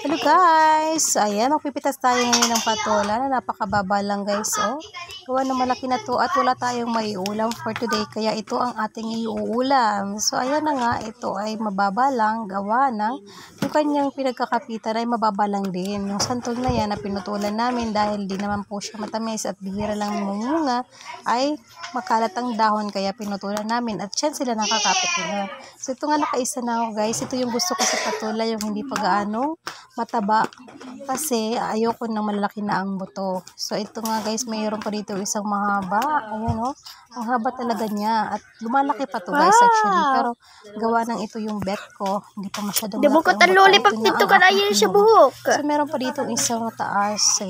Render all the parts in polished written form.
Hello guys! Ayan, magpipitas tayo ngayon ng patola na napakababa lang guys. Oh, gawa na malaki na to at wala tayong maiulam for today. Kaya ito ang ating iuulam. So ayan na nga, ito ay mababa lang. Gawa ng yung kanyang pinagkakapitan ay mababa lang din. Yung santol na yan na pinutulan namin dahil di naman po siya matamis at bihira lang mamunga ay makalat ang dahon kaya pinutulan namin at siyan sila nakakapit nila. So ito nga nakaisa na ako guys. Ito yung gusto ko sa patola, yung hindi pa gaano mataba kasi ayoko nang malalaki na ang buto. So ito nga guys, mayroon pa dito isang mahaba. Ayan o, ang haba talaga niya at lumalaki pa to guys actually, pero gawa ng ito yung bet ko, hindi pa masyadong laki ang buto. Lollipop nito ka na yun sa buhok. So meron pa dito isang mataas.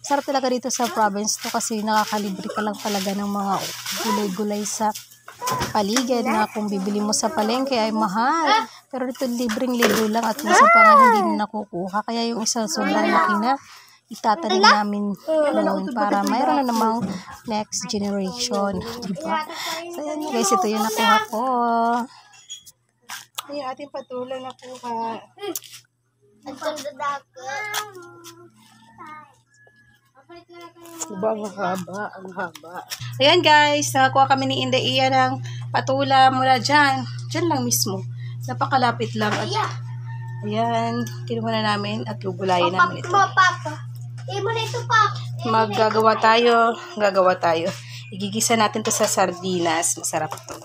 Sarap talaga dito sa province to kasi nakakalibre ka lang talaga ng mga gulay-gulay sa paligid na kung bibili mo sa palengke ay mahal. Pero dito libreng-libre lang at minsan pa nga hindi na nakukuha. Kaya yung isang sobrang laki na itatanim namin noon para mayroon na namang next generation. Diba? So yan guys, ito yung nakuha ko. Ay, ating patuloy nakuha. Diba, ang haba, ang haba. Ayan guys, nakakuha kami ni Inday Iya ng patula mula dyan. Dyan lang mismo. Napakalapit lang. At, ayan, kinuha na namin at gugulayin namin ito. Gagawa tayo. Igigisa natin to sa sardinas. Masarap to.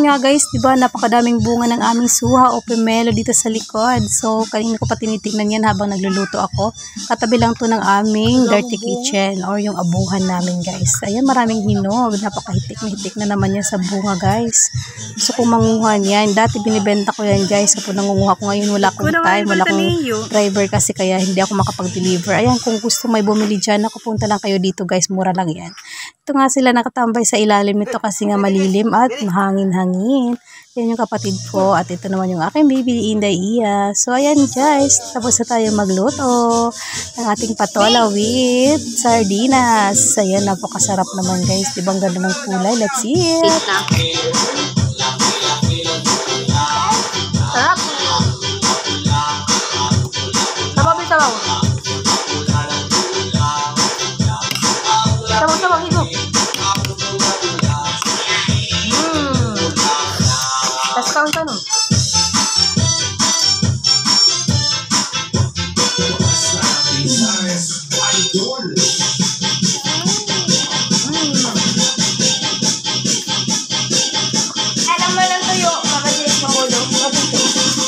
nga guys, diba, napakadaming bunga ng aming suha o pomelo dito sa likod. So, kanina ko pa tinitignan yan habang nagluluto ako. Katabi lang to ng aming dirty kitchen or yung abuhan namin guys. Ayan, maraming hinog. Napakahitik na naman yan sa bunga guys. Gusto kong manguhan yan. Dati binibenta ko yan guys. Kapag nangunguha ko ngayon, wala akong time. Wala akong driver kasi kaya hindi ako makapag-deliver. Ayan, kung gusto may bumili dyan, punta lang kayo dito guys. Mura lang yan. Ito nga sila nakatambay sa ilalim nito kasi nga malilim at mahangin-hangin. Yan yung kapatid ko at ito naman yung aking baby Inday Iya. So ayan guys, tapos na tayo magluto ng ating patola with sardinas. Ayan, napakasarap naman guys. Diba ang ganda ng kulay? Let's eat! Sarap. Sabaw. Sabaw, higo. Tas kaon ka no? Alam mo lang tuyo, makasilis makulo.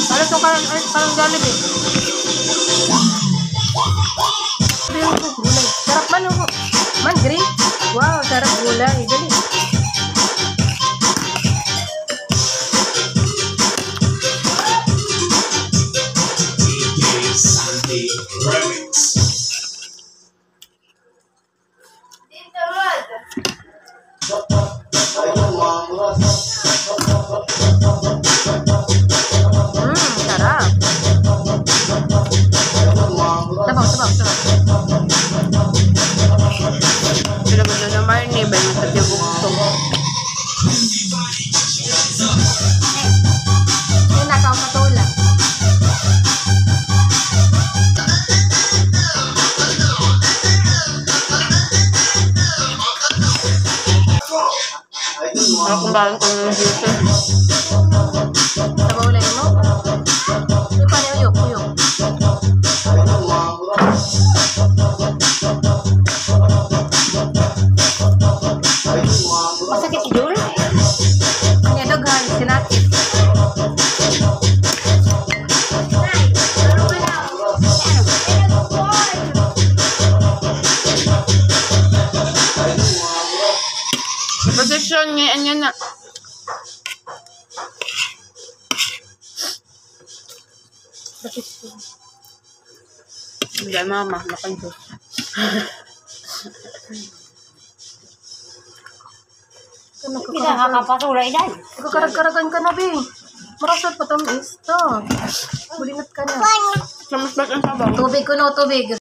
Para to parang Jollibee. Gulay. Sarap man oh. Man green. Wow, sarap gulay. Dali. Sarap. Sabaw. Sila ba na marni ba yung tatibugtong? Ay, nakapatola. Kung bakit ko nung dito. Sabaw lang mo? Hindi pa niyo uyok. Masakit idol? Kanya daghan, sinakit. Posisyon ngayon yan na. Hindi mama, nakandus. Hindi na kakapatulay dahil. Karag-karagan ka na, Bi. Marasot pa tamis. Ito. Bulinat ka na. Samas ba't ang sabaw? Tubig ko no, tubig.